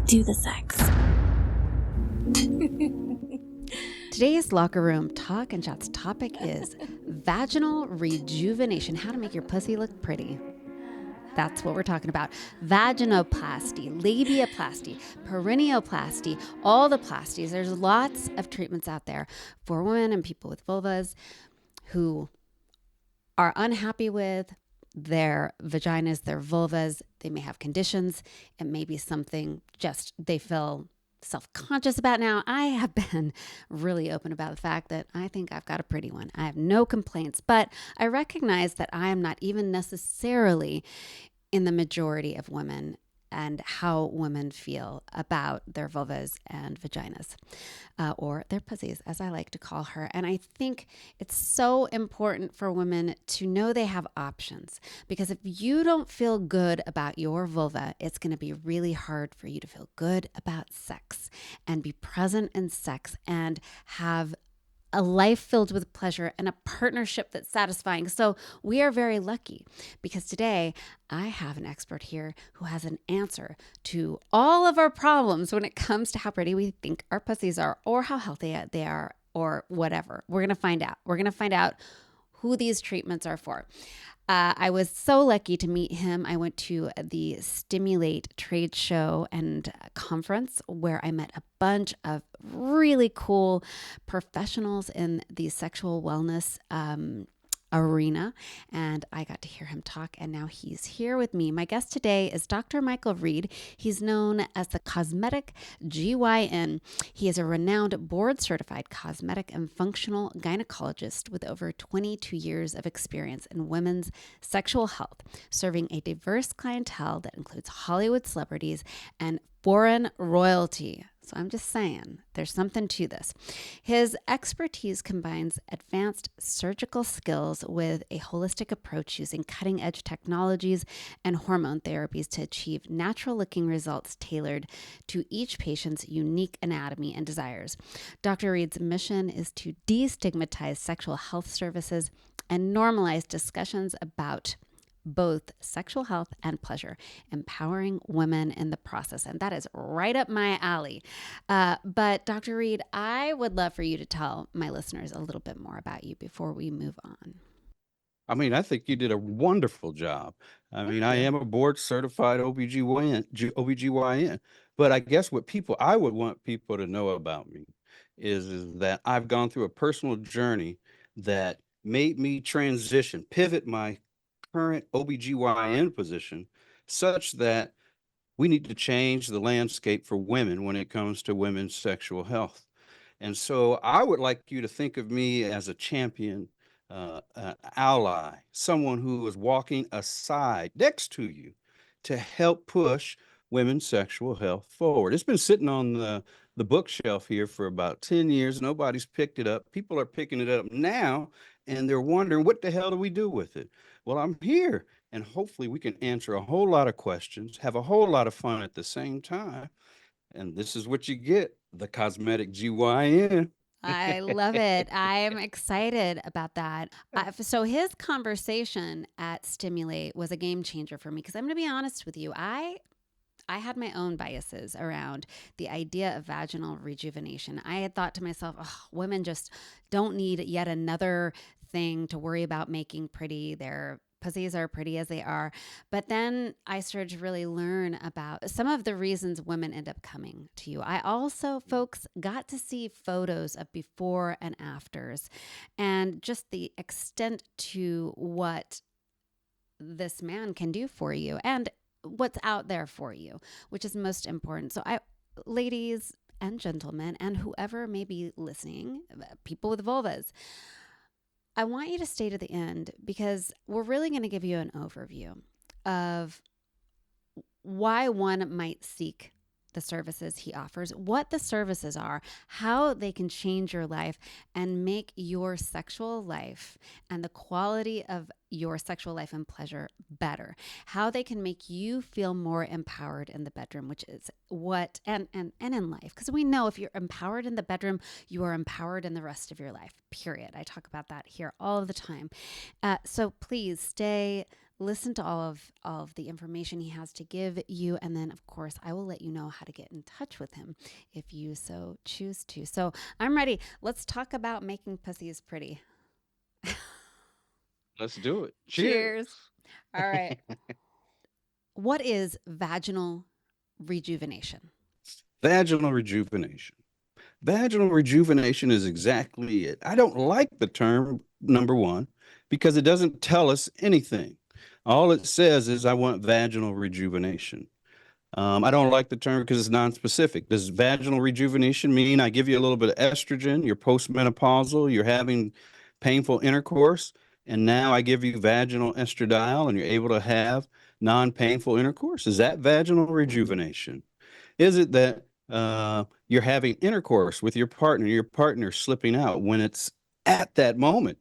do the sex. Today's Locker Room Talk and Chats topic is vaginal rejuvenation, how to make your pussy look pretty. That's what we're talking about. Vaginoplasty, labiaplasty, perineoplasty, all the plasties. There's lots of treatments out there for women and people with vulvas who are unhappy with their vaginas, their vulvas. They may have conditions. It may be something just they feel self-conscious about. Now, I have been really open about the fact that I think I've got a pretty one. I have no complaints, but I recognize that I am not even necessarily in the majority of women and how women feel about their vulvas and vaginas, or their pussies, as I like to call her. And I think it's so important for women to know they have options, because if you don't feel good about your vulva, it's going to be really hard for you to feel good about sex and be present in sex and have a life filled with pleasure and a partnership that's satisfying. So we are very lucky because today I have an expert here who has an answer to all of our problems when it comes to how pretty we think our pussies are or how healthy they are or whatever. We're going to find out. We're going to find out who these treatments are for. I was so lucky to meet him. I went to the Stimulate trade show and conference where I met a bunch of really cool professionals in the sexual wellness arena, and I got to hear him talk, and now he's here with me. My guest today is Dr. Michael Reed. He's known as the Cosmetic Gyn. He is a renowned board-certified cosmetic and functional gynecologist with over 22 years of experience in women's sexual health, serving a diverse clientele that includes Hollywood celebrities and foreign royalty. So I'm just saying, there's something to this. His expertise combines advanced surgical skills with a holistic approach using cutting-edge technologies and hormone therapies to achieve natural-looking results tailored to each patient's unique anatomy and desires. Dr. Reed's mission is to destigmatize sexual health services and normalize discussions about both sexual health and pleasure, empowering women in the process. And that is right up my alley. But Dr. Reed, I would love for you to tell my listeners a little bit more about you before we move on. I mean, I think you did a wonderful job. I am a board certified OBGYN, but I guess what I would want people to know about me is that I've gone through a personal journey that made me pivot my current OBGYN position such that we need to change the landscape for women when it comes to women's sexual health. And so I would like you to think of me as a champion, ally, someone who is walking aside next to you to help push women's sexual health forward. It's been sitting on the bookshelf here for about 10 years. Nobody's picked it up. People are picking it up now, and they're wondering, what the hell do we do with it? Well, I'm here, and hopefully we can answer a whole lot of questions, have a whole lot of fun at the same time. And this is what you get, the Cosmetic GYN. I love it. I'm excited about that. So his conversation at Stimulate was a game changer for me because I'm going to be honest with you. I had my own biases around the idea of vaginal rejuvenation. I had thought to myself, oh, women just don't need yet another thing to worry about making pretty. Their pussies are pretty as they are. But then I started to really learn about some of the reasons women end up coming to you. I also, folks, got to see photos of before and afters and just the extent to what this man can do for you and what's out there for you, which is most important. So ladies and gentlemen, and whoever may be listening, people with vulvas, I want you to stay to the end because we're really going to give you an overview of why one might seek the services he offers, what the services are, how they can change your life and make your sexual life and the quality of your sexual life and pleasure better, how they can make you feel more empowered in the bedroom, which is what, and in life. Because we know if you're empowered in the bedroom, you are empowered in the rest of your life, period. I talk about that here all the time. So please stay, listen to all of the information he has to give you, and then of course I will let you know how to get in touch with him if you so choose to. So I'm ready. Let's talk about making pussies pretty. Let's do it. Cheers. Cheers. All right. What is vaginal rejuvenation? Vaginal rejuvenation. Vaginal rejuvenation is exactly it. I don't like the term, number one, because it doesn't tell us anything. All it says is, I want vaginal rejuvenation. I don't like the term because it's non-specific. Does vaginal rejuvenation mean I give you a little bit of estrogen, you're postmenopausal, you're having painful intercourse, and now I give you vaginal estradiol and you're able to have non-painful intercourse? Is that vaginal rejuvenation? Is it that you're having intercourse with your partner slipping out when it's at that moment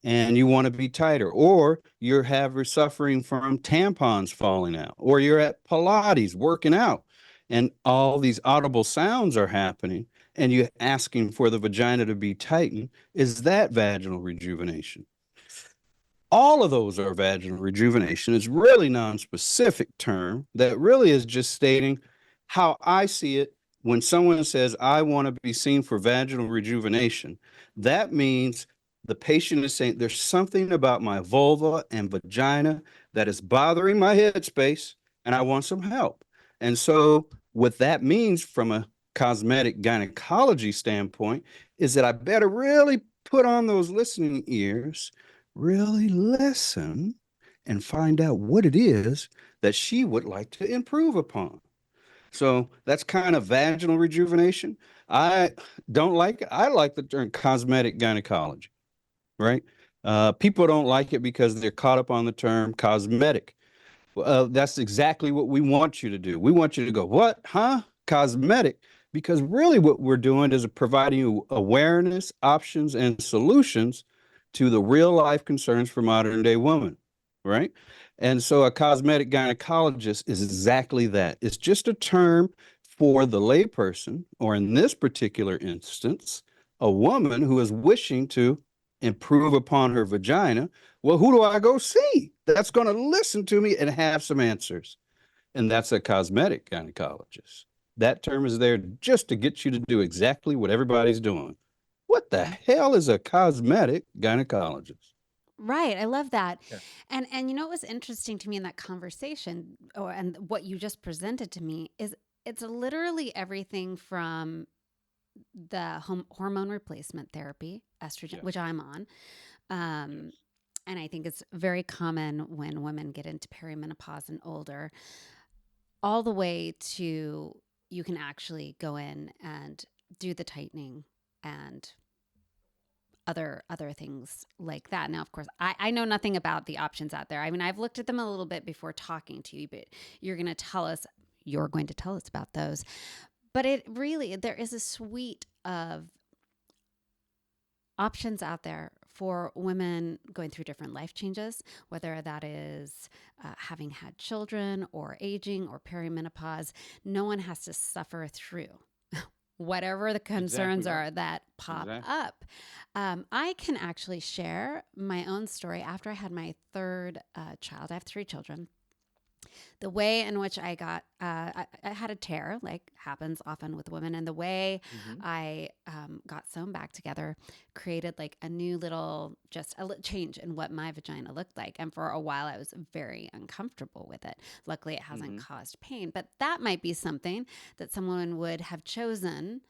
and you want to be tighter, or you're suffering from tampons falling out, or you're at Pilates working out and all these audible sounds are happening and you're asking for the vagina to be tightened? Is that vaginal rejuvenation? All of those are vaginal rejuvenation. It's really non-specific term that really is just stating how I see it. When someone says, I want to be seen for vaginal rejuvenation, that means the patient is saying, there's something about my vulva and vagina that is bothering my headspace and I want some help. And so what that means from a cosmetic gynecology standpoint is that I better really put on those listening ears, really listen, and find out what it is that she would like to improve upon. So that's kind of vaginal rejuvenation. I don't like it. I like the term cosmetic gynecology, right? People don't like it because they're caught up on the term cosmetic. That's exactly what we want you to do. We want you to go, what? Huh? Cosmetic. Because really what we're doing is providing you awareness, options, and solutions to the real life concerns for modern day women, right? And so a cosmetic gynecologist is exactly that. It's just a term for the layperson, or in this particular instance, a woman who is wishing to improve upon her vagina. Well, who do I go see that's going to listen to me and have some answers? And that's a cosmetic gynecologist. That term is there just to get you to do exactly what everybody's doing. What the hell is a cosmetic gynecologist? Right, I love that. Yeah. And you know what was interesting to me in that conversation, or and what you just presented to me, is it's literally everything from the hormone replacement therapy, estrogen, Yes. which I'm on. Yes. Um, and I think it's very common when women get into perimenopause and older, all the way to you can actually go in and do the tightening and other things like that. Now, of course, I know nothing about the options out there. I mean, I've looked at them a little bit before talking to you, but you're going to tell us about those. But it really, there is a suite of options out there for women going through different life changes, whether that is having had children or aging or perimenopause. No one has to suffer through whatever the concerns Exactly right. are that pop Exactly. up. I can actually share my own story after I had my third child. I have three children. The way in which I had a tear, like happens often with women, and the way Mm-hmm. I got sewn back together created like a new little, just a change in what my vagina looked like. And for a while, I was very uncomfortable with it. Luckily, it hasn't Mm-hmm. caused pain, but that might be something that someone would have chosen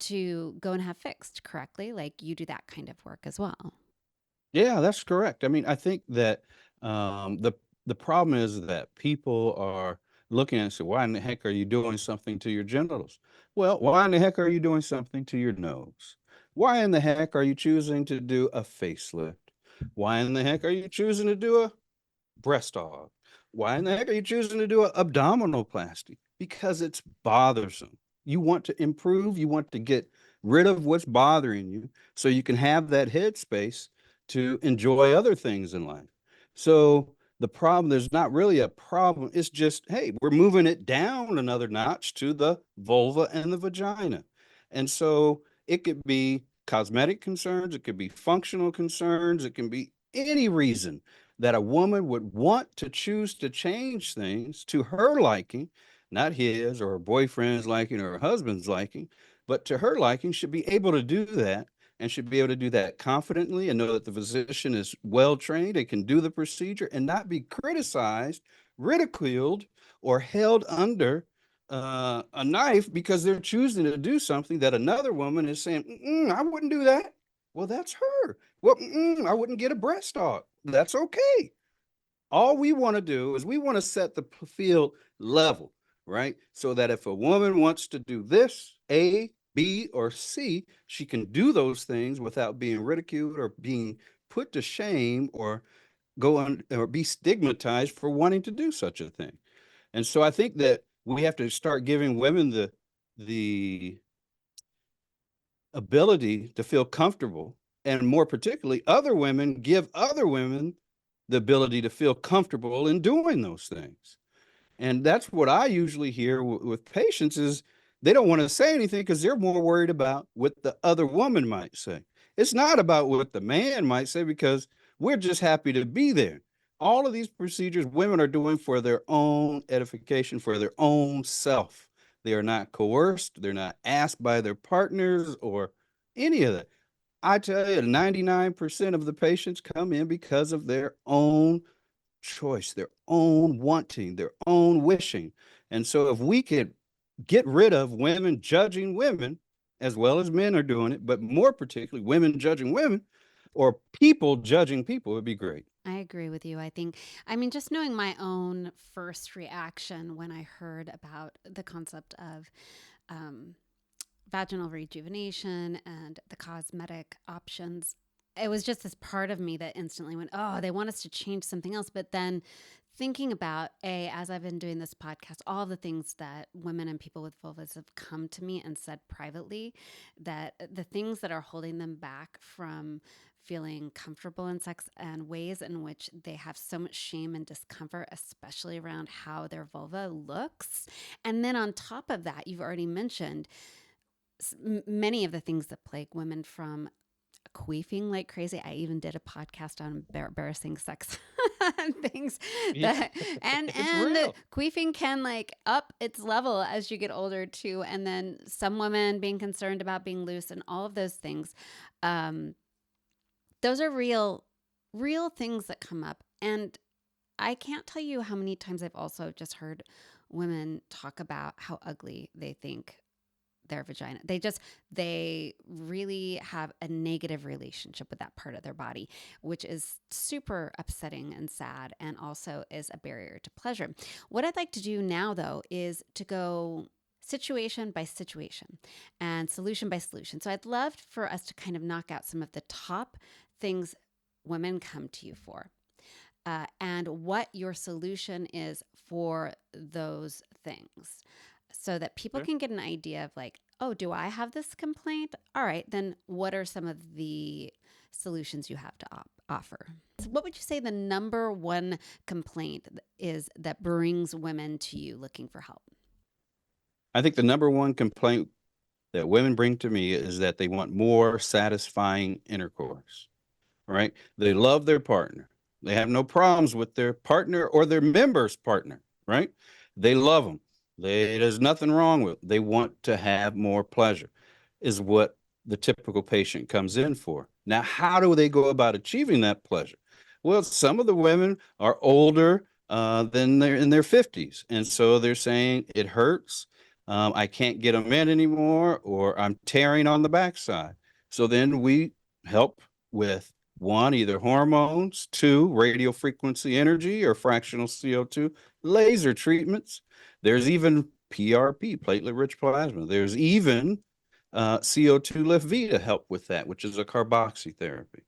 to go and have fixed correctly. Like you do that kind of work as well. Yeah, that's correct. I mean, I think that the problem is that people are looking and say, "Why in the heck are you doing something to your genitals?" Well, why in the heck are you doing something to your nose? Why in the heck are you choosing to do a facelift? Why in the heck are you choosing to do a breast aug? Why in the heck are you choosing to do an abdominoplasty? Because it's bothersome. You want to improve, you want to get rid of what's bothering you so you can have that headspace to enjoy other things in life. So the problem, there's not really a problem. It's just, hey, we're moving it down another notch to the vulva and the vagina. And so it could be cosmetic concerns, it could be functional concerns, it can be any reason that a woman would want to choose to change things to her liking, not his or her boyfriend's liking or her husband's liking, but to her liking, should be able to do that and should be able to do that confidently and know that the physician is well trained and can do the procedure and not be criticized, ridiculed, or held under a knife because they're choosing to do something that another woman is saying, I wouldn't do that. Well, that's her. Well, I wouldn't get a breast aug. That's okay. All we want to do is we want to set the field level, right? So that if a woman wants to do this, A, B, or C, she can do those things without being ridiculed or being put to shame or go on or be stigmatized for wanting to do such a thing. And so I think that we have to start giving women the ability to feel comfortable, and more particularly other women give other women the ability to feel comfortable in doing those things. And that's what I usually hear with patients is they don't want to say anything because they're more worried about what the other woman might say. It's not about what the man might say because we're just happy to be there. All of these procedures women are doing for their own edification, for their own self. They are not coerced. They're not asked by their partners or any of that. I tell you, 99% of the patients come in because of their own choice, their own wanting, their own wishing. And so if we could get rid of women judging women, as well as men are doing it, but more particularly women judging women or people judging people, would be great. I agree with you. I mean, just knowing my own first reaction when I heard about the concept of um, vaginal rejuvenation and the cosmetic options, it was just this part of me that instantly went, oh, they want us to change something else. But then thinking about, as I've been doing this podcast, all the things that women and people with vulvas have come to me and said privately, that the things that are holding them back from feeling comfortable in sex and ways in which they have so much shame and discomfort, especially around how their vulva looks. And then on top of that, you've already mentioned many of the things that plague women, from queefing like crazy. I even did a podcast on embarrassing sex things Yeah, that it's and real. queefing can like up its level as you get older too. And then some women being concerned about being loose and all of those things. Um, those are real things that come up. And I can't tell you how many times I've also just heard women talk about how ugly they think their vagina. They really have a negative relationship with that part of their body, which is super upsetting and sad, and also is a barrier to pleasure. What I'd like to do now, though, is to go situation by situation and solution by solution. So I'd love for us to kind of knock out some of the top things women come to you for. And what your solution is for those things, so that people Okay. can get an idea of like, oh, do I have this complaint? All right, then what are some of the solutions you have to offer? So what would you say the number one complaint is that brings women to you looking for help? I think the number one complaint that women bring to me is that they want more satisfying intercourse, right? They love their partner. They have no problems with their partner or their member's partner, right? They love them. There's nothing wrong with it. They want to have more pleasure, is what the typical patient comes in for. Now, how do they go about achieving that pleasure? Well, some of the women are older than they're in their 50s. And so they're saying it hurts. I can't get them in anymore, or I'm tearing on the backside. So then we help with one, either hormones, two, radio frequency energy or fractional CO2, laser treatments. There's even PRP, platelet rich plasma. There's even CO2 lift V to help with that, which is a carboxy therapy.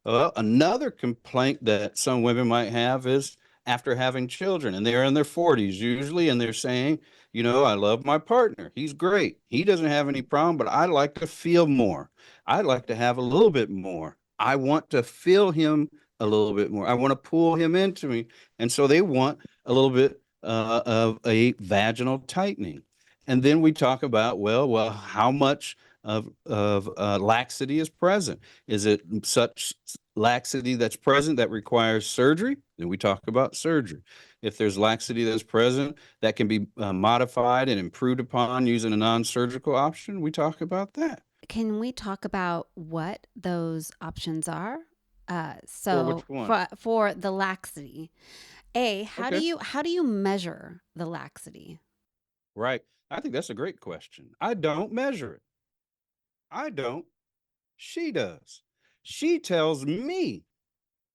Well, another complaint that some women might have is after having children, and they're in their 40s usually, and they're saying, I love my partner. He's great. He doesn't have any problem, but I like to feel more. I'd like to have a little bit more. I want to feel him a little bit more. I want to pull him into me. And so they want a little bit of a vaginal tightening. And then we talk about, well, how much of laxity is present. Is it such laxity that's present that requires surgery? Then we talk about surgery. If there's laxity that's present that can be modified and improved upon using a non-surgical option, we talk about that. Can we talk about what those options are? For So which one? for the laxity, Okay. how do you measure the laxity? Right. I think that's a great question. I don't measure it. I don't. She does. She tells me,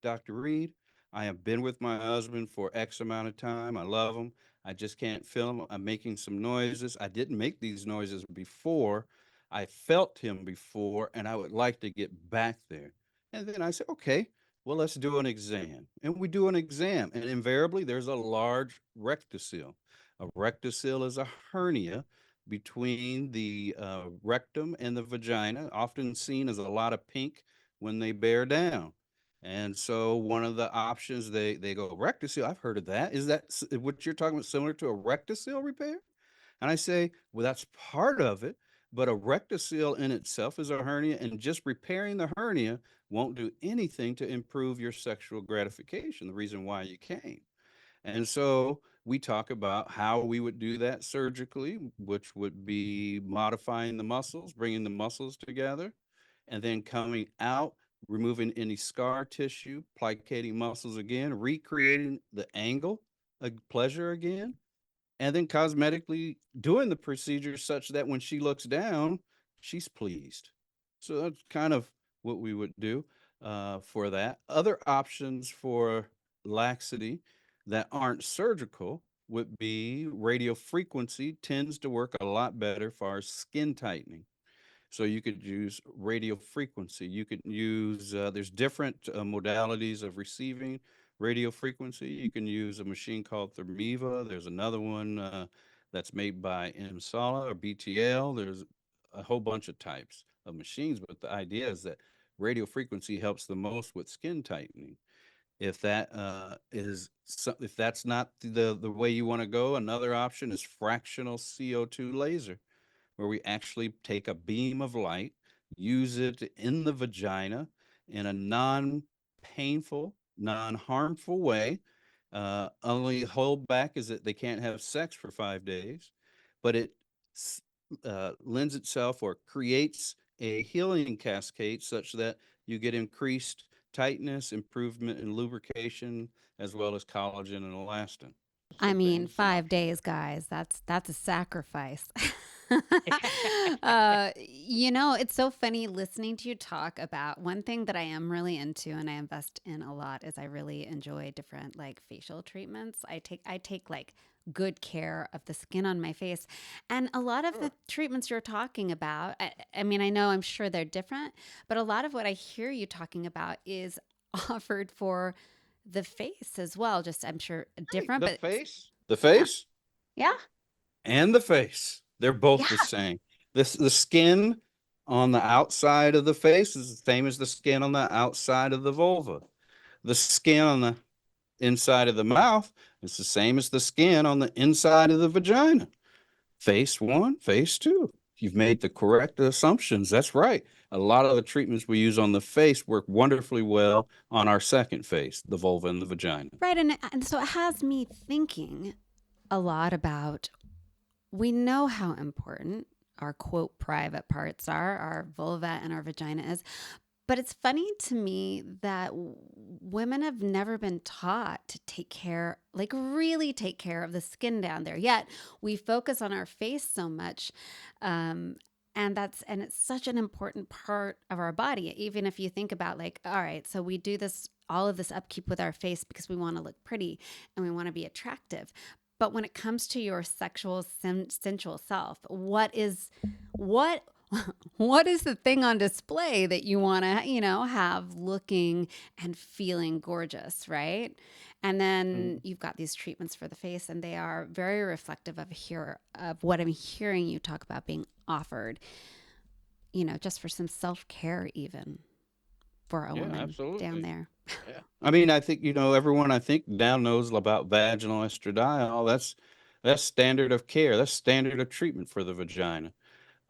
Dr. Reed, I have been with my husband for X amount of time. I love him. I just can't feel him. I'm making some noises. I didn't make these noises before. I felt him before, and I would like to get back there. And then I said, okay, well, let's do an exam. And we do an exam, and invariably there's a large rectocele. A rectocele is a hernia between the rectum and the vagina, often seen as a lot of pink when they bear down. And so one of the options they go rectocele. I've heard of that. Is that what you're talking about? Similar to a rectocele repair? And I say, well, that's part of it, but a rectocele in itself is a hernia, and just repairing the hernia won't do anything to improve your sexual gratification. The reason why you came. And so we talk about how we would do that surgically, which would be modifying the muscles, bringing the muscles together, and then coming out, removing any scar tissue, plicating muscles again, recreating the angle of pleasure again, and then cosmetically doing the procedure such that when she looks down, she's pleased. So that's kind of what we would do for that. Other options for laxity that aren't surgical would be radio frequency tends to work a lot better for our skin tightening. So you could use radio frequency. You could use, there's different modalities of receiving radio frequency. You can use a machine called Thermiva. There's another one that's made by MSala or BTL. There's a whole bunch of types of machines, but the idea is that radio frequency helps the most with skin tightening. If that if that's not the way you want to go, another option is fractional CO2 laser, where we actually take a beam of light, use it in the vagina in a non painful, non harmful way. Only holdback is that they can't have sex for 5 days, but it lends itself or creates a healing cascade such that you get increased tightness, improvement in lubrication, as well as collagen and elastin. I So mean, things, some 5 days, guys. That's a sacrifice. It's so funny listening to you talk about one thing that I am really into and I invest in a lot is I really enjoy different like facial treatments. I take like good care of the skin on my face. And a lot of the options. treatments you're talking about, I mean, I know I'm sure they're different, but a lot of what I hear you talking about is offered for the face as well. Just I'm sure Right. different, but The yeah. face Yeah. and the face, they're both the Yeah. same. The skin on the outside of the face is the same as the skin on the outside of the vulva. The skin on the inside of the mouth is the same as the skin on the inside of the vagina. Phase one, phase two. You've made the correct assumptions. That's right. A lot of the treatments we use on the face work wonderfully well on our second face, the vulva and the vagina. Right. And so it has me thinking a lot about we know how important our quote private parts are, our vulva and our vagina is. But it's funny to me that women have never been taught to take care, like really take care of the skin down there. Yet we focus on our face so much. Um, and it's such an important part of our body. Even if you think about like, all right, so we do this, all of this upkeep with our face because we want to look pretty and we want to be attractive. But when it comes to your sexual, sensual self, what what is the thing on display that you want to, have looking and feeling gorgeous, right? And then Mm. you've got these treatments for the face, and they are very reflective of what I'm hearing you talk about being offered, just for some self care, even for a Yeah, woman down absolutely. there. Yeah. I mean, I think, everyone I think now knows about vaginal estradiol. That's standard of care. That's standard of treatment for the vagina.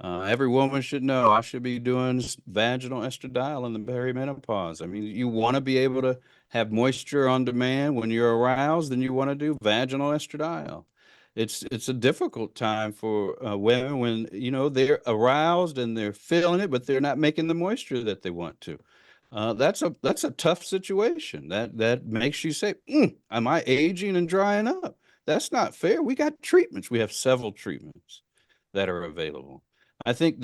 Every woman should know I should be doing vaginal estradiol in the perimenopause. I mean, you want to be able to have moisture on demand when you're aroused, and you want to do vaginal estradiol. It's a difficult time for women when they're aroused and they're feeling it, but they're not making the moisture that they want to. That's a tough situation. That makes you say, "Am I aging and drying up?" That's not fair. We got treatments. We have several treatments that are available. I think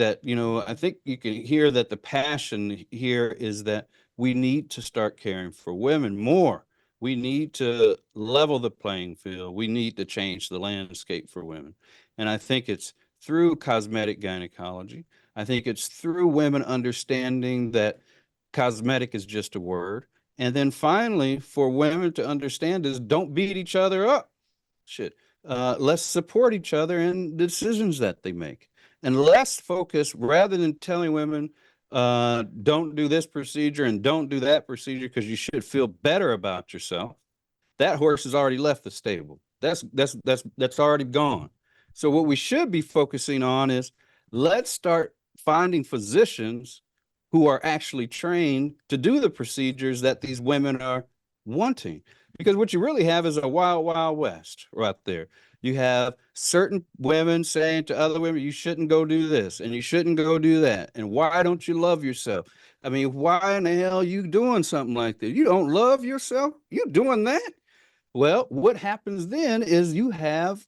you can hear that the passion here is that we need to start caring for women more. We need to level the playing field. We need to change the landscape for women. And I think it's through cosmetic gynecology. I think it's through women understanding that cosmetic is just a word. And then finally, for women to understand is don't beat each other up. Shit. Let's support each other in the decisions that they make. And less focus rather than telling women, don't do this procedure and don't do that procedure because you should feel better about yourself. That horse has already left the stable. That's already gone. So what we should be focusing on is let's start finding physicians who are actually trained to do the procedures that these women are wanting. Because what you really have is a wild, wild west right there. You have certain women saying to other women, you shouldn't go do this and you shouldn't go do that. And why don't you love yourself? I mean, why in the hell are you doing something like that? You don't love yourself? You doing that? Well, what happens then is you have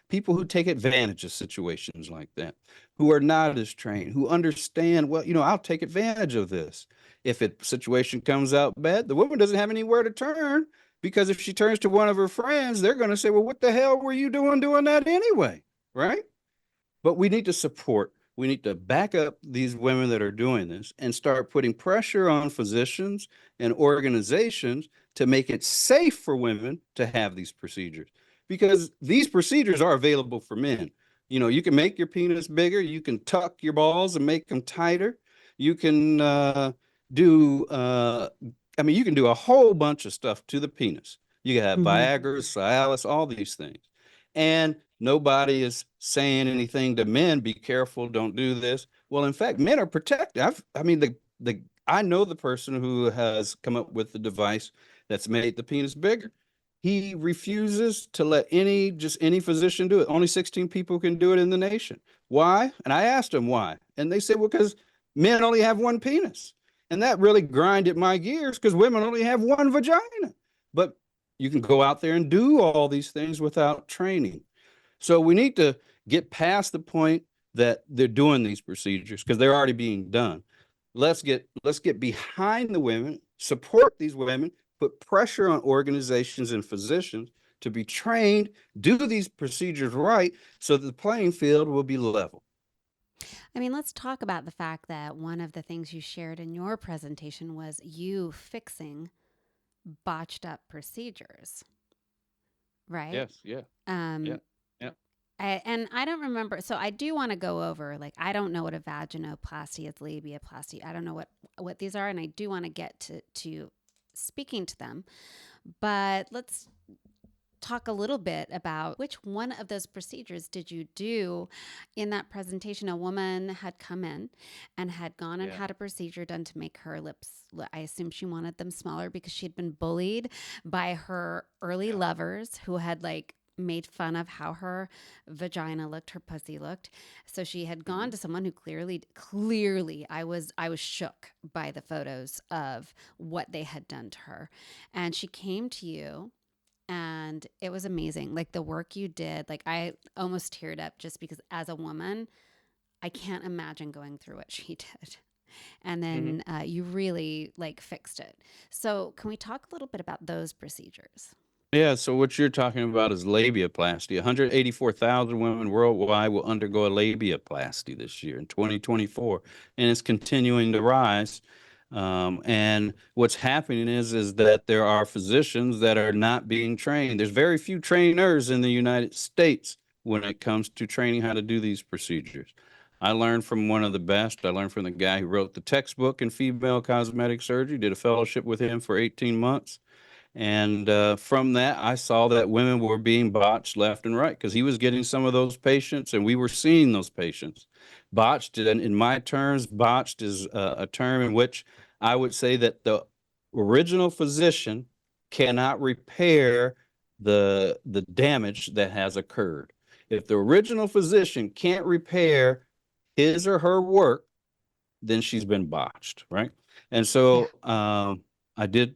people who take advantage of situations like that, who are not as trained, who understand, well, I'll take advantage of this. If a situation comes out bad, the woman doesn't have anywhere to turn because if she turns to one of her friends, they're going to say, well, what the hell were you doing that anyway? Right? But we need to support, we need to back up these women that are doing this and start putting pressure on physicians and organizations to make it safe for women to have these procedures. Because these procedures are available for men. You can make your penis bigger, you can tuck your balls and make them tighter. You can do, you can do a whole bunch of stuff to the penis. You can have Hmm. Viagra, Cialis, all these things. And nobody is saying anything to men, be careful, don't do this. Well, in fact, men are protected. I know the person who has come up with the device that's made the penis bigger. He refuses to let any physician do it. Only 16 people can do it in the nation. Why? And I asked him why. And they said, well, because men only have one penis. And that really grinded my gears because women only have one vagina. But you can go out there and do all these things without training. So we need to get past the point that they're doing these procedures because they're already being done. Let's get behind the women, support these women, put pressure on organizations and physicians to be trained, do these procedures right, so that the playing field will be level. I mean, let's talk about the fact that one of the things you shared in your presentation was you fixing botched up procedures, right? Yes, yeah, yeah, Um, yeah, and I don't remember. So I do want to go over, like, I don't know what a vaginoplasty is, labiaplasty. I don't know what these are, and I do want to get to speaking to them. But let's talk a little bit about which one of those procedures did you do in that presentation. A woman had come in and had gone and yeah. had a procedure done to make her lips, I assume she wanted them smaller because she had been bullied by her early Yeah. lovers who had like made fun of how her vagina looked, her pussy looked. So she had gone Hmm. to someone who clearly I was shook by the photos of what they had done to her. And she came to you and it was amazing. Like the work you did, like I almost teared up just because as a woman, I can't imagine going through what she did. And Hmm. then you really like fixed it. So, can we talk a little bit about those procedures? Yeah, so what you're talking about is labiaplasty. 184,000 women worldwide will undergo a labiaplasty this year in 2024, and it's continuing to rise. And what's happening is that there are physicians that are not being trained. There's very few trainers in the United States when it comes to training how to do these procedures. I learned from one of the best. I learned from the guy who wrote the textbook in female cosmetic surgery, did a fellowship with him for 18 months. And from that, I saw that women were being botched left and right because he was getting some of those patients, and we were seeing those patients. Botched, and in my terms, botched is a term in which I would say that the original physician cannot repair the damage that has occurred. If the original physician can't repair his or her work, then she's been botched, right? And Yeah. so I did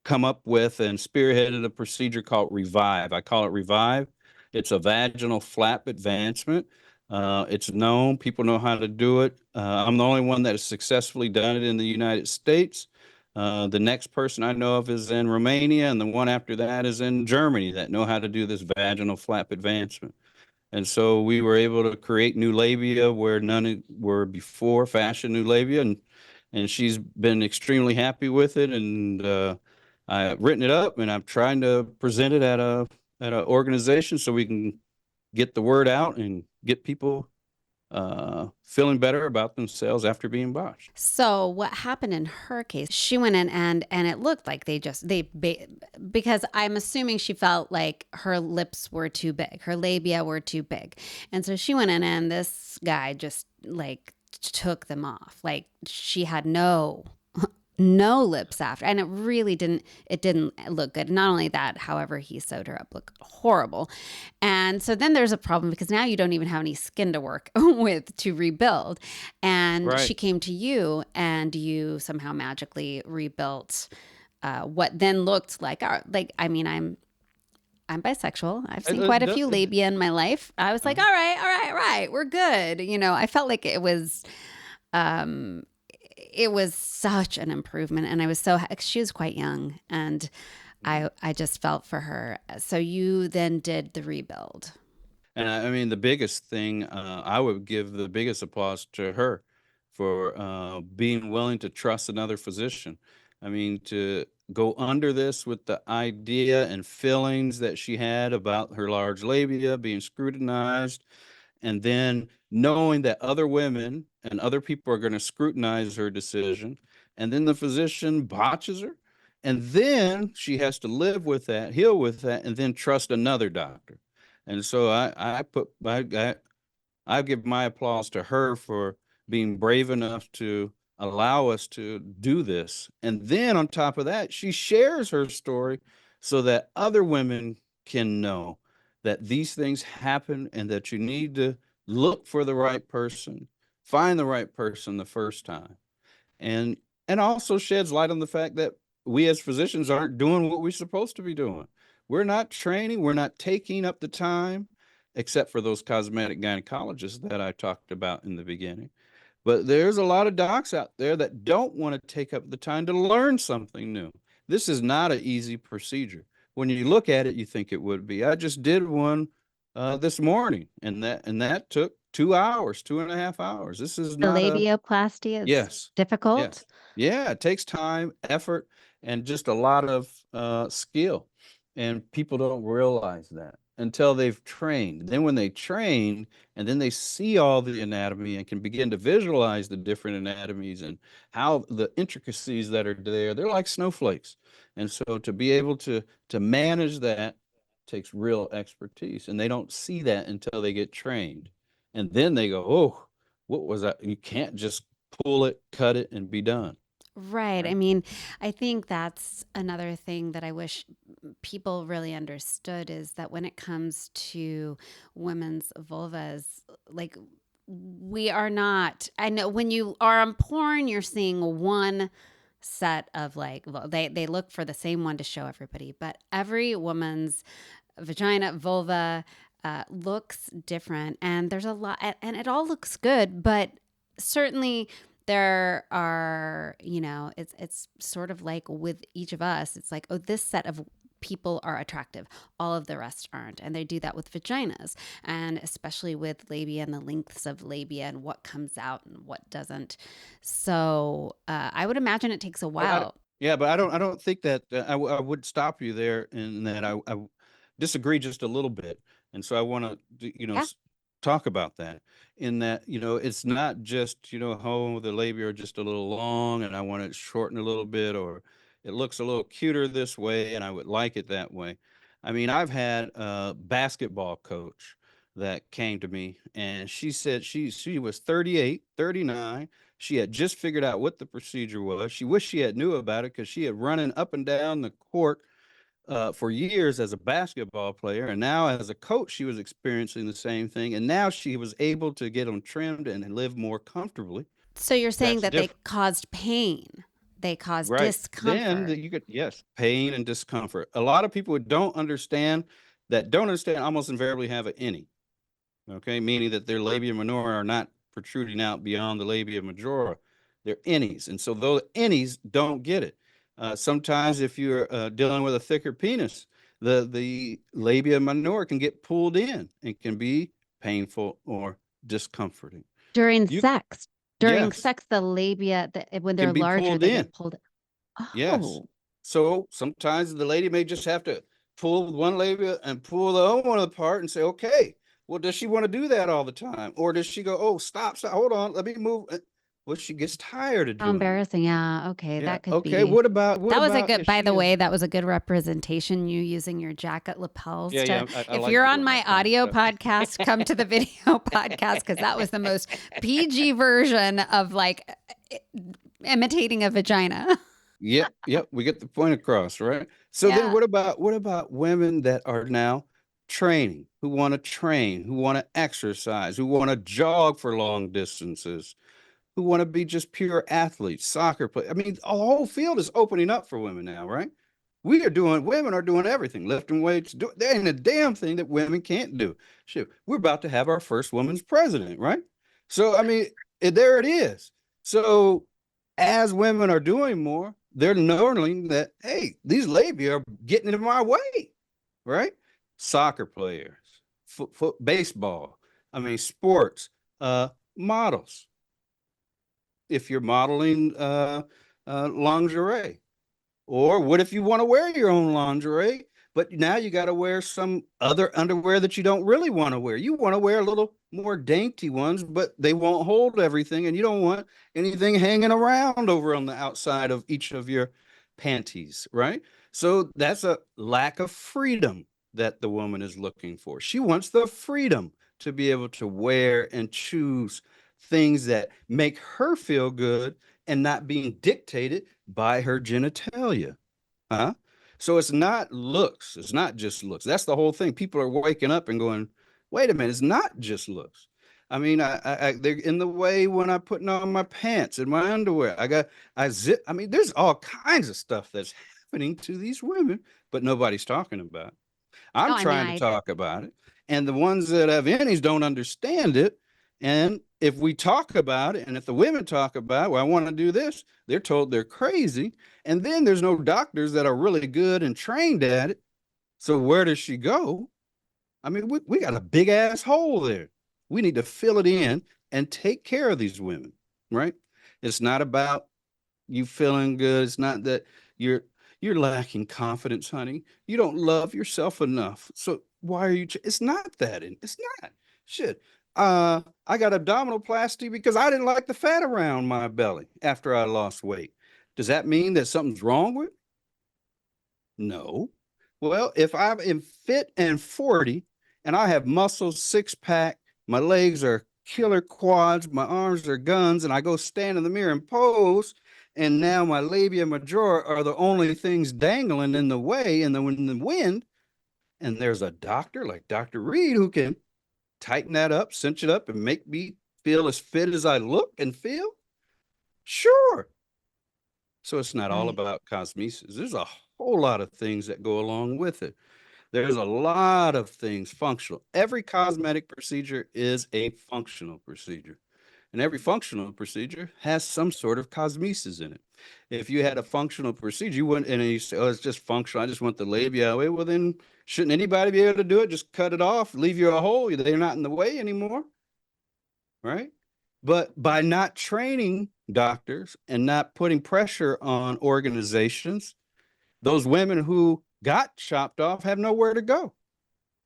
come up with and spearheaded a procedure called Revive. I call it Revive. It's a vaginal flap advancement. It's known, people know how to do it. I'm the only one that has successfully done it in the United States. The next person I know of is in Romania, and the one after that is in Germany that know how to do this vaginal flap advancement. And so we were able to create new labia where none were before, fashion new labia, and she's been extremely happy with it. And I've written it up, and I'm trying to present it at an organization so we can get the word out and get people feeling better about themselves after being botched. So what happened in her case? She went in and it looked like because I'm assuming she felt like her lips were too big, her labia were too big, and so she went in and this guy just like took them off. Like she had no lips after, and it didn't look good. Not only that, however he sewed her up looked horrible. And so then there's a problem because now you don't even have any skin to work with to rebuild. And she Right. came to you and you somehow magically rebuilt what then looked like I mean, I'm bisexual. I've seen quite a few labia in my life. I was like, all right, all right, all right, we're good. I felt like um it was such an improvement, and I was she was quite young, and I just felt for her. So you then did the rebuild. And I mean, the biggest thing, I would give the biggest applause to her for being willing to trust another physician. I mean, to go under this with the idea and feelings that she had about her large labia being scrutinized, and then knowing that other women and other people are going to scrutinize her decision, and then the physician botches her, and then she has to live with that, heal with that, and then trust another doctor. And so I give my applause to her for being brave enough to allow us to do this. And then on top of that, she shares her story so that other women can know that these things happen and that you need to look for the right person, find the right person the first time. And and also sheds light on the fact that we as physicians aren't doing what we're supposed to be doing. We're not training, we're not taking up the time, except for those cosmetic gynecologists that I talked about in the beginning. But there's a lot of docs out there that don't want to take up the time to learn something new. This is not an easy procedure. When you look at it, you think it would be. I just did one this morning, and that took 2 hours, 2.5 hours. This is The not a labiaplasty is Yes. difficult. Yes. Yeah, it takes time, effort, and just a lot of skill. And people don't realize that until they've trained. Then when they train and then they see all the anatomy and can begin to visualize the different anatomies and how the intricacies that are there, they're like snowflakes. And so to be able to manage that takes real expertise. And they don't see that until they get trained. And then they go, "Oh, what was that?" You can't just pull it, cut it, and be done, Right. I right? mean, I think that's another thing that I wish people really understood is that when it comes to women's vulvas, like we are not, I know when you are on porn, you're seeing one set of they look for the same one to show everybody, but every woman's vagina, vulva looks different, and there's a lot, and it all looks good, but certainly there are, it's sort of like with each of us, it's like, oh, this set of people are attractive, all of the rest aren't, and they do that with vaginas, and especially with labia and the lengths of labia and what comes out and what doesn't. So I would imagine it takes a But while. I don't think that I would stop you there in that I disagree just a little bit, and so I want to Yeah. talk about that. In that it's not just oh, the labia are just a little long and I want it shortened a little bit, or It looks a little cuter this way, and I would like it that way. I mean, I've had a basketball coach that came to me, and she said she was 38, 39. She had just figured out what the procedure was. She wished she had knew about it because she had running up and down the court for years as a basketball player, and now as a coach, she was experiencing the same thing. And now she was able to get them trimmed and live more comfortably. So you're saying That's that they different. caused pain, they caused Right. Then discomfort. you could, yes, pain and discomfort. A lot of people who don't understand almost invariably have an innie. Okay, meaning that their labia minora are not protruding out beyond the labia majora. They're innies. And so those innies don't get it. Sometimes if you're dealing with a thicker penis, the labia minora can get pulled in and can be painful or discomforting. During You, sex. During yes, sex, the labia, when they're can be larger, pulled they in. get pulled. Yes. Oh, So sometimes the lady may just have to pull one labia and pull the other one apart and say, okay, well, does she want to do that all the time? Or does she go, oh, stop, hold on, let me move. Well, she gets tired of how doing it. embarrassing. Yeah. Okay. Yeah. That could Okay. be. What That was a about good, if by she the is? way, that was a good representation. You using your jacket lapels Yeah. to, Yeah. I if like you're on doing my that kind of audio stuff. podcast, come to the video podcast because that was the most PG version of like imitating a vagina. Yep, yep, we get the point across, right? So then Yeah. what about women that are now training, who want to train, who want to exercise, who want to jog for long distances, who want to be just pure athletes, soccer play. I mean, the whole field is opening up for women now, right? Women are doing everything, lifting weights. There ain't a damn thing that women can't do. Shit, we're about to have our first woman's president, right? So, I mean, there it is. So, as women are doing more, they're learning that, hey, these labia are getting in my way, right? Soccer players, baseball, I mean, sports, models, if you're modeling lingerie. Or what if you want to wear your own lingerie, but now you got to wear some other underwear that you don't really want to wear? You want to wear a little more dainty ones, but they won't hold everything, and you don't want anything hanging around over on the outside of each of your panties, right? So that's a lack of freedom that the woman is looking for. She wants the freedom to be able to wear and choose things that make her feel good and not being dictated by her genitalia. Huh? So it's not looks. It's not just looks. That's the whole thing. People are waking up and going, wait a minute, it's not just looks. I mean, they're in the way when I'm putting on my pants and my underwear. I zip. I mean, there's all kinds of stuff that's happening to these women, but nobody's talking about it. No, I'm I mean, trying to talk about it, and the ones that have innies don't understand it. And if we talk about it, and if the women talk about, well, I want to do this, they're told they're crazy. And then there's no doctors that are really good and trained at it. So where does she go? I mean, we got a big ass hole there. We need to fill it in and take care of these women, right? It's not about you feeling good. It's not that you're you're lacking confidence, honey. You don't love yourself enough. So why are you? It's not that. It's not shit. I got abdominoplasty because I didn't like the fat around my belly after I lost weight. Does that mean that something's wrong with? No. Well, if I'm fit and 40 and I have muscles, six pack, my legs are killer quads, my arms are guns, and I go stand in the mirror and pose, and now my labia majora are the only things dangling in the way in the wind, and there's a doctor like Dr. Reed who can tighten that up, cinch it up, and make me feel as fit as I look and feel, sure. So it's not all right. about cosmesis. There's a whole lot of things that go along with it. There's a lot of things functional. Every cosmetic procedure is a functional procedure. And every functional procedure has some sort of cosmesis in it. If you had a functional procedure, you wouldn't, and you say, oh, it's just functional. I just want the labia away. Well, then shouldn't anybody be able to do it? Just cut it off, leave you a hole. They're not in the way anymore, right? But by not training doctors and not putting pressure on organizations, those women who got chopped off have nowhere to go.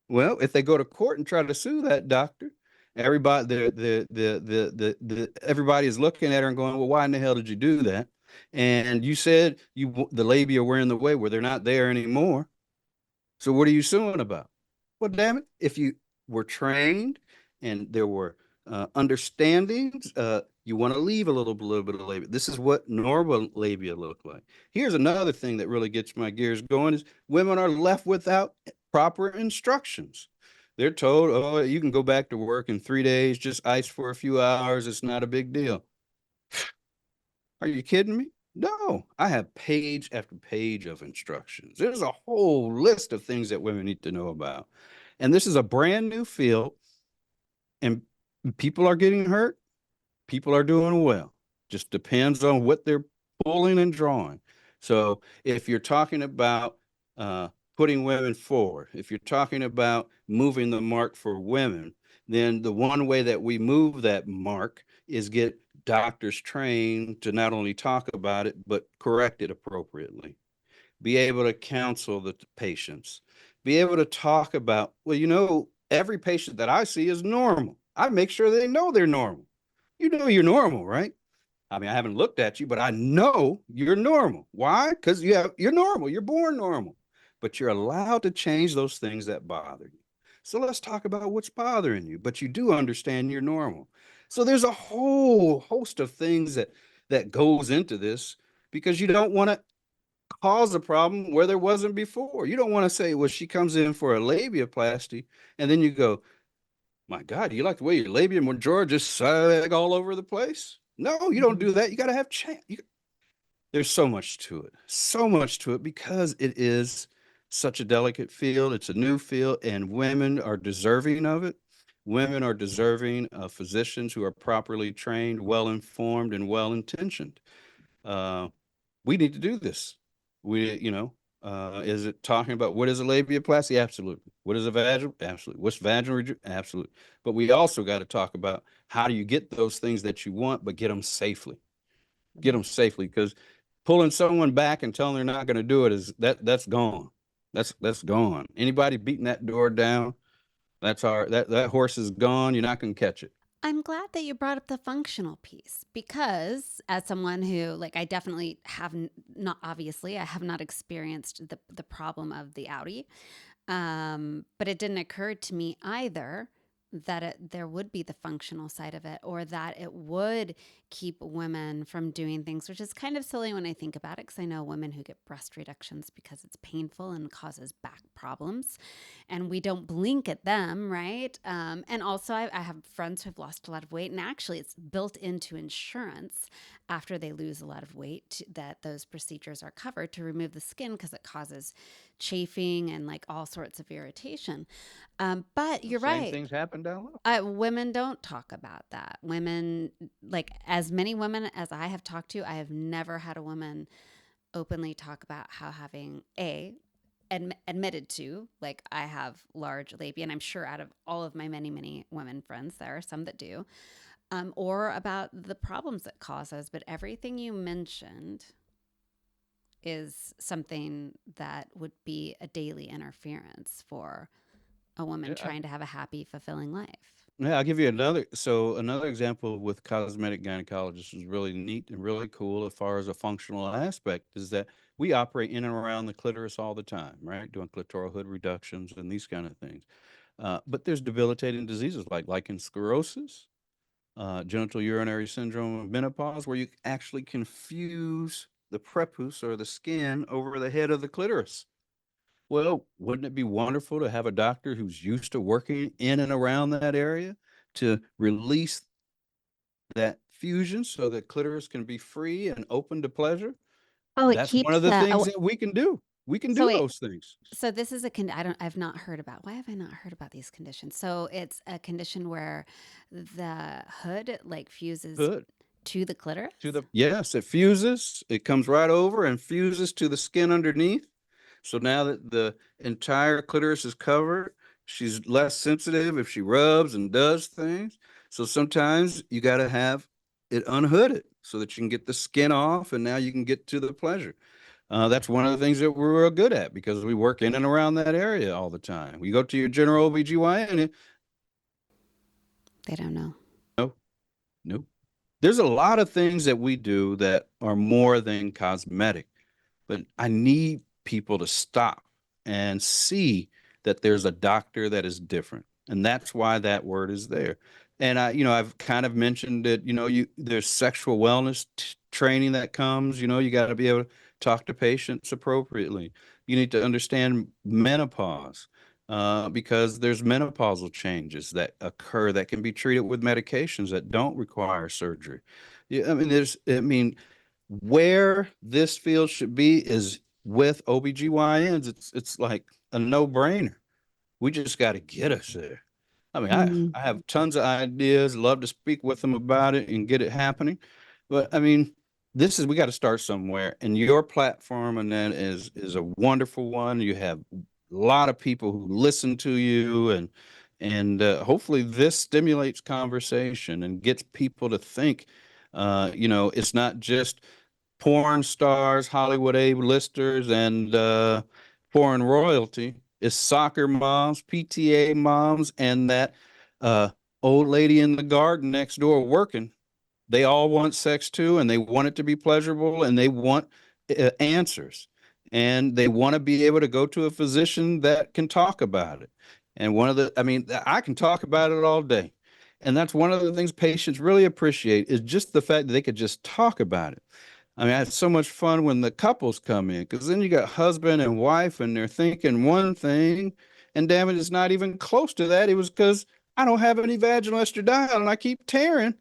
Well, if they go to court and try to sue that doctor, everybody everybody is looking at her and going, well, why in the hell did you do that? And you said the labia were in the way where they're not there anymore. So what are you suing about? Well, damn it, if you were trained and there were understandings, you want to leave a little bit of labia. This is what normal labia look like. Here's another thing that really gets my gears going is women are left without proper instructions. They're told, oh, you can go back to work in 3 days, just ice for a few hours. It's not a big deal. Are you kidding me? No, I have page after page of instructions. There's a whole list of things that women need to know about. And this is a brand new field, and people are getting hurt. People are doing well. Just depends on what they're pulling and drawing. So if you're talking about putting women forward, if you're talking about moving the mark for women, then the one way that we move that mark is get doctors trained to not only talk about it, but correct it appropriately. Be able to counsel the patients, be able to talk about, well, every patient that I see is normal. I make sure they know they're normal. You know you're normal, right? I mean, I haven't looked at you, but I know you're normal. Why? Because you're normal. You're born normal. But you're allowed to change those things that bother you. So let's talk about what's bothering you. But you do understand you're normal. So there's a whole host of things that goes into this because you don't want to cause a problem where there wasn't before. You don't want to say, well, she comes in for a labiaplasty, and then you go, my God, you like the way your labia majora just sag all over the place? No, you don't do that. You got to have chance. There's so much to it because it is such a delicate field. It's a new field, and women are deserving of it. Women are deserving of physicians who are properly trained, well informed, and well intentioned. Uh, we need to do this. Is it talking about what is a labiaplasty? Absolutely. What is a vaginal? Absolutely. What's vaginal? Absolutely. But we also got to talk about how do you get those things that you want, but get them safely. Get them safely, because pulling someone back and telling they're not going to do it that's gone. That's gone. Anybody beating that door down, that horse is gone. You're not going to catch it. I'm glad that you brought up the functional piece because, as someone who, like, I definitely have not, obviously, I have not experienced the problem of the outie, but it didn't occur to me either that there would be the functional side of it, or that it would keep women from doing things, which is kind of silly when I think about it, because I know women who get breast reductions because it's painful and causes back problems, and we don't blink at them, right? And also, I have friends who have lost a lot of weight, and actually, it's built into insurance after they lose a lot of weight that those procedures are covered to remove the skin because it causes chafing and like all sorts of irritation. But you're Same right. things happen down low. Women don't talk about that. Women, like as many women as I have talked to, I have never had a woman openly talk about how having admitted to, like, I have large labia, and I'm sure out of all of my many women friends, there are some that do, or about the problems it causes. But everything you mentioned is something that would be a daily interference for a woman Yeah, trying to have a happy, fulfilling life. yeah, I'll give you another example with cosmetic gynecologists is really neat and really cool as far as a functional aspect is that we operate in and around the clitoris all the time, right? Doing clitoral hood reductions and these kind of things. But there's debilitating diseases like lichen sclerosis, genital urinary syndrome of menopause, where you actually confuse the prepuce or the skin over the head of the clitoris. Well, wouldn't it be wonderful to have a doctor who's used to working in and around that area to release that fusion so that clitoris can be free and open to pleasure? Oh, it That's one keeps of the the. things Oh, that we can do. We can so do wait. those things. So this is I don't. I've not heard about. Why have I not heard about these conditions? So it's a condition where the hood like fuses Good. to the clitoris. Yes, it fuses. It comes right over and fuses to the skin underneath. So now that the entire clitoris is covered, she's less sensitive if she rubs and does things. So sometimes you got to have it unhooded so that you can get the skin off and now you can get to the pleasure. That's one of the things that we're real good at because we work in and around that area all the time. We go to your general OBGYN, They don't know. no, no. There's a lot of things that we do that are more than cosmetic, but I need people to stop and see that there's a doctor that is different. And that's why that word is there. And I've kind of mentioned that, there's sexual wellness training that comes, you got to be able to talk to patients appropriately. You need to understand menopause. Because there's menopausal changes that occur that can be treated with medications that don't require surgery. Yeah, where this field should be is with OBGYNs. It's like a no-brainer. We just got to get us there. I mean, Mm, I have tons of ideas, love to speak with them about it and get it happening. But I mean, we got to start somewhere. And your platform and that is a wonderful one. You have a lot of people who listen to you, and hopefully this stimulates conversation and gets people to think. It's not just porn stars, Hollywood A-listers, and foreign royalty. It's soccer moms, PTA moms, and that uh, old lady in the garden next door working. They all want sex too, and they want it to be pleasurable, and they want answers, and they want to be able to go to a physician that can talk about it. And I can talk about it all day. And that's one of the things patients really appreciate is just the fact that they could just talk about it. I mean, I had so much fun when the couples come in because then you got husband and wife and they're thinking one thing, and damn it, it's not even close to that. It was because I don't have any vaginal estradiol and I keep tearing.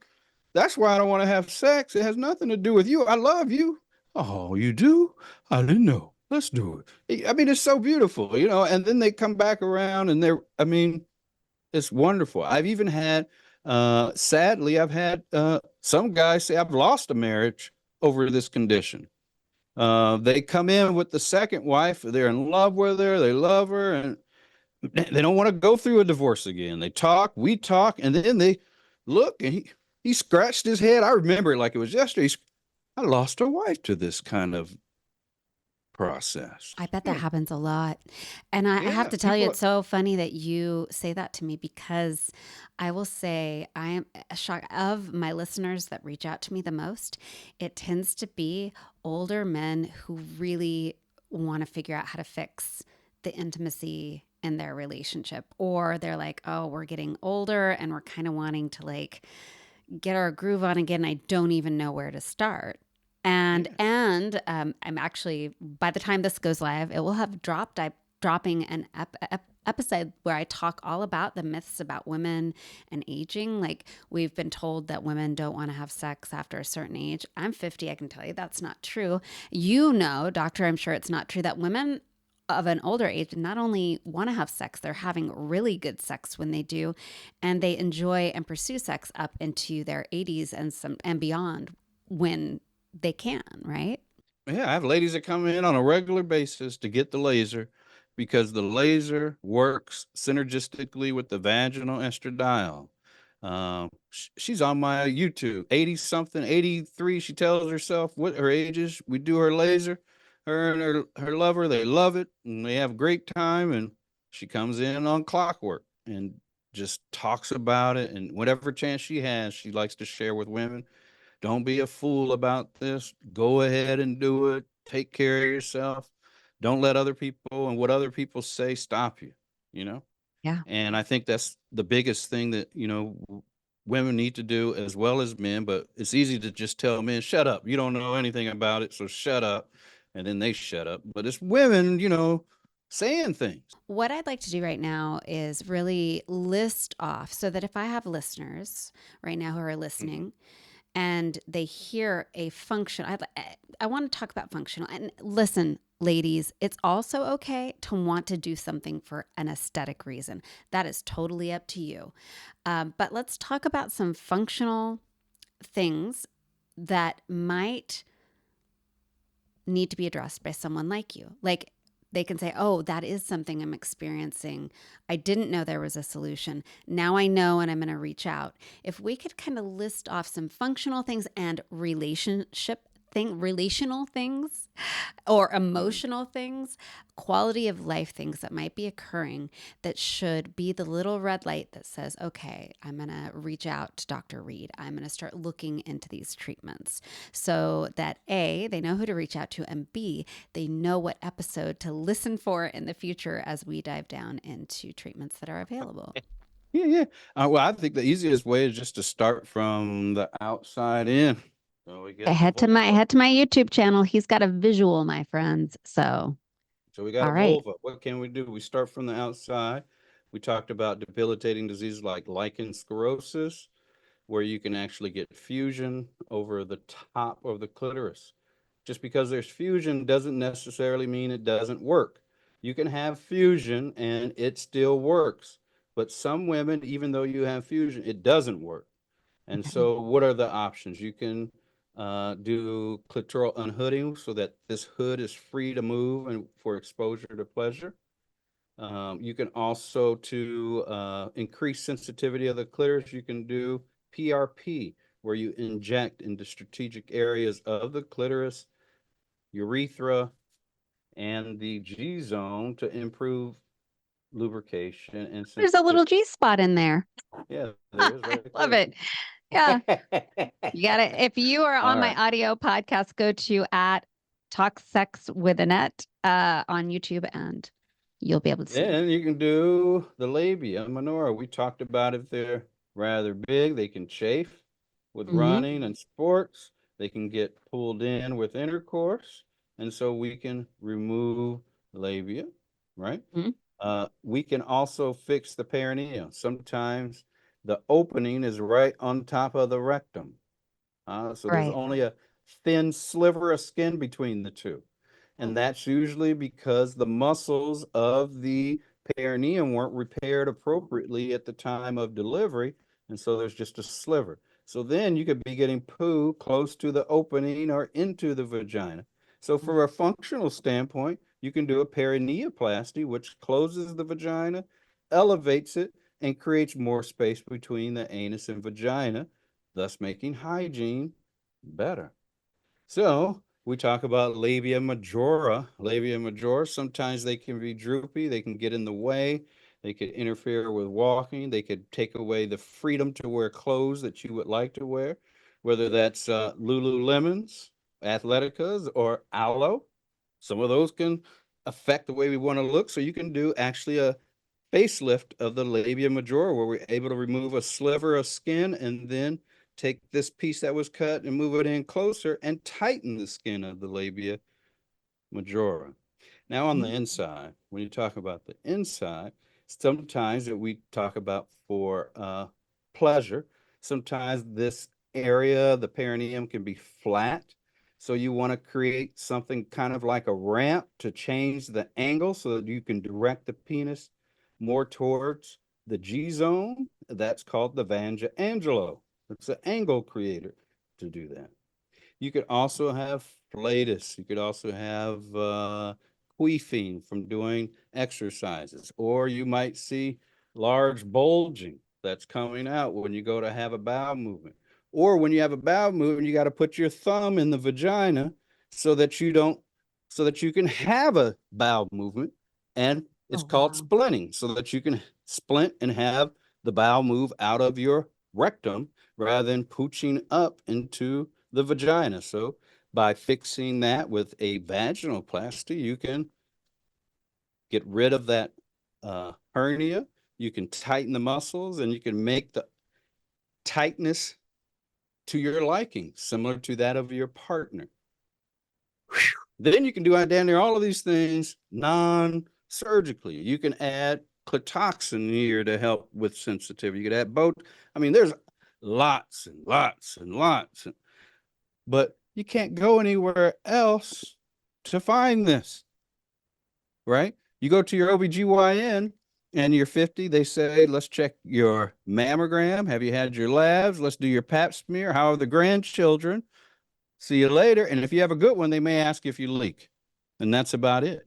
That's why I don't want to have sex. It has nothing to do with you. I love you. Oh, you do? I didn't know. Let's do it. I mean, it's so beautiful, and then they come back around and it's wonderful. I've even had, sadly, I've had some guys say I've lost a marriage over this condition. They come in with the second wife. They're in love with her. They love her, and they don't want to go through a divorce again. They talk, we talk, and then they look, and he scratched his head. I remember it like it was yesterday. I lost a wife to this kind of process. I bet that happens a lot. And I have Yeah, to tell you, people. it's so funny that you say that to me because I will say I am shocked of my listeners that reach out to me the most. It tends to be older men who really want to figure out how to fix the intimacy in their relationship. Or they're like, oh, we're getting older and we're kind of wanting to like get our groove on again. I don't even know where to start. Yeah. I'm actually, by the time this goes live, it will have dropped. I'm dropping an episode where I talk all about the myths about women and aging. Like we've been told that women don't want to have sex after a certain age. I'm 50. I can tell you that's not true. Doctor, I'm sure it's not true that women of an older age not only want to have sex, they're having really good sex when they do, and they enjoy and pursue sex up into their 80s and beyond when they can, right? Yeah, I have ladies that come in on a regular basis to get the laser because the laser works synergistically with the vaginal estradiol. She's on my YouTube, 80 something, 83. She tells herself what her age is. We do her laser. Her and her lover, they love it and they have a great time. And she comes in on clockwork and just talks about it. And whatever chance she has, she likes to share with women. Don't be a fool about this. Go ahead and do it. Take care of yourself. Don't let other people and what other people say stop you, you know? Yeah. And I think that's the biggest thing that, women need to do as well as men, but it's easy to just tell men, shut up. You don't know anything about it, so shut up. And then they shut up. But it's women, saying things. What I'd like to do right now is really list off so that if I have listeners right now who are Mhm. listening and they hear a function, I want to talk about functional. And listen, ladies, it's also okay to want to do something for an aesthetic reason. That is totally up to you. But let's talk about some functional things that might need to be addressed by someone like you. Like they can say, oh, that is something I'm experiencing. I didn't know there was a solution. Now I know and I'm going to reach out. If we could kind of list off some functional things and relationship relational things or emotional things, quality of life things that might be occurring that should be the little red light that says, okay, I'm going to reach out to Dr. Reed. I'm going to start looking into these treatments so that A, they know who to reach out to, and B, they know what episode to listen for in the future as we dive down into treatments that are available. Yeah, yeah. Well, I think the easiest way is just to start from the outside in. So we get the vulva. Head to my YouTube channel. He's got a visual, my friends. So, So we got a all right. vulva. What can we do? We start from the outside. We talked about debilitating diseases like lichen sclerosis, where you can actually get fusion over the top of the clitoris. Just because there's fusion doesn't necessarily mean it doesn't work. You can have fusion and it still works. But some women, even though you have fusion, it doesn't work. And Okay. so, what are the options? You can do clitoral unhooding so that this hood is free to move and for exposure to pleasure. You can also, to increase sensitivity of the clitoris, you can do PRP, where you inject into strategic areas of the clitoris, urethra, and the G zone to improve lubrication and There's a sensitivity. little G spot in there. Yeah, there is I right love there. it. Yeah. You got it. If you are All on my right. audio podcast, go to at Talk Sex with Annette on YouTube and you'll be able to see. Then you can do the labia minora. We talked about if they're rather big, they can chafe with Mm-hmm. running and sports. They can get pulled in with intercourse. And so we can remove labia, right? Mm-hmm. We can also fix the perineum. Sometimes the opening is right on top of the rectum. So there's Right. only a thin sliver of skin between the two. And that's usually because the muscles of the perineum weren't repaired appropriately at the time of delivery. And so there's just a sliver. So then you could be getting poo close to the opening or into the vagina. So, from a functional standpoint, you can do a perineoplasty, which closes the vagina, elevates it, and creates more space between the anus and vagina, thus making hygiene better. So we talk about labia majora. Labia majora, sometimes they can be droopy, they can get in the way, they could interfere with walking, they could take away the freedom to wear clothes that you would like to wear, whether that's Lululemons, Athleticas, or Aloe. Some of those can affect the way we want to look. So you can do actually a facelift of the labia majora where we're able to remove a sliver of skin and then take this piece that was cut and move it in closer and tighten the skin of the labia majora. Now, on the inside, when you talk about the inside, sometimes that we talk about for pleasure, sometimes this area, the perineum, can be flat. So you want to create something kind of like a ramp to change the angle so that you can direct the penis more towards the G zone. That's called the Vanga Angelo. It's an angle creator to do that. You could also have flatus. You could also have queefing from doing exercises, or you might see large bulging that's coming out when you go to have a bowel movement. Or when you have a bowel movement, you got to put your thumb in the vagina so that you don't, so that you can have a bowel movement. And it's Oh, called wow. splinting, so that you can splint and have the bowel move out of your rectum rather than pooching up into the vagina. So by fixing that with a vaginoplasty, you can get rid of that hernia. You can tighten the muscles and you can make the tightness to your liking, similar to that of your partner. Whew. Then you can do down there all of these things non-surgically. You can add clitoxin here to help with sensitivity. You could add both. I mean, there's lots and lots and lots. But you can't go anywhere else to find this, right? You go to your OBGYN and you're 50, they say, let's check your mammogram. Have you had your labs? Let's do your pap smear. How are the grandchildren? See you later. And if you have a good one, they may ask if you leak. And that's about it.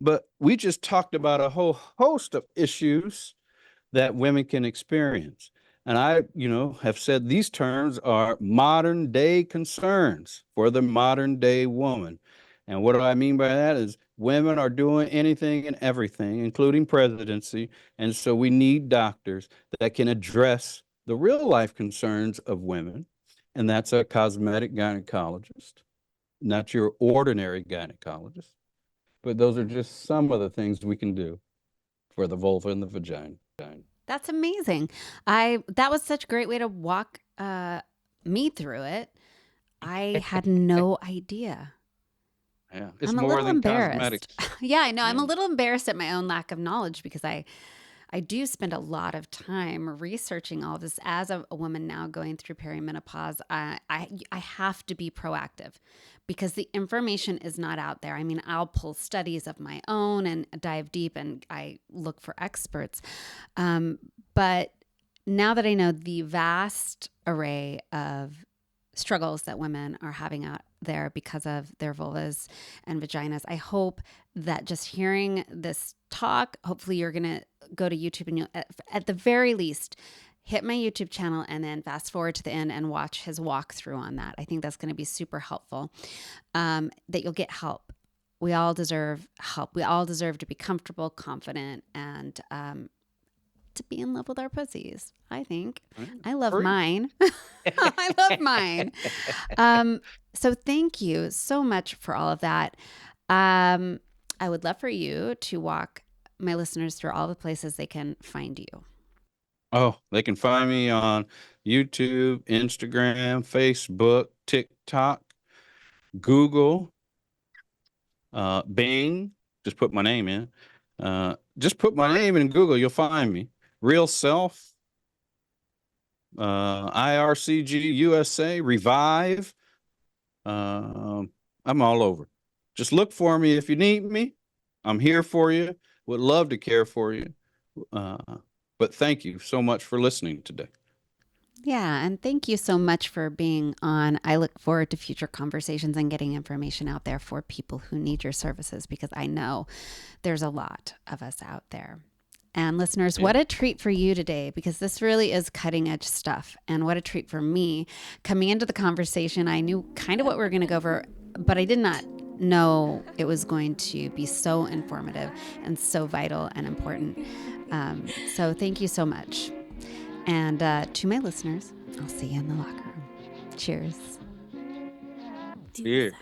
But we just talked about a whole host of issues that women can experience. And I, have said these terms are modern day concerns for the modern day woman. And what do I mean by that is women are doing anything and everything, including presidency. And so we need doctors that can address the real life concerns of women. And that's a cosmetic gynecologist, not your ordinary gynecologist. But those are just some of the things we can do for the vulva and the vagina. That's amazing. That was such a great way to walk me through it. I had no idea. Yeah, it's I'm a more little than embarrassed. cosmetics. Yeah, I know. I'm a Yeah. little embarrassed at my own lack of knowledge because I do spend a lot of time researching all this as a woman now going through perimenopause. I have to be proactive because the information is not out there. I mean, I'll pull studies of my own and dive deep, and I look for experts. But now that I know the vast array of struggles that women are having out there because of their vulvas and vaginas, I hope that just hearing this talk, hopefully you're going to go to YouTube and you'll, at the very least, hit my YouTube channel and then fast forward to the end and watch his walkthrough on that. I think that's going to be super helpful, that you'll get help. We all deserve help. We all deserve to be comfortable, confident, and to be in love with our pussies, I think. I love Free. mine. I love mine. So thank you so much for all of that. I would love for you to walk my listeners through all the places they can find you. Oh, they can find me on YouTube, Instagram, Facebook, TikTok, Google, Bing. Just put my name in. Just put my name in Google, you'll find me. Real Self, IRCG USA, Revive. I'm all over. Just look for me if you need me. I'm here for you. Would love to care for you. But thank you so much for listening today. Yeah, and thank you so much for being on. I look forward to future conversations and getting information out there for people who need your services, because I know there's a lot of us out there. And listeners, what a treat for you today, because this really is cutting edge stuff. And what a treat for me. Coming into the conversation, I knew kind of what we were going to go over, but I did not know it was going to be so informative and so vital and important. So thank you so much. And to my listeners, I'll see you in the locker room. Cheers. Cheers.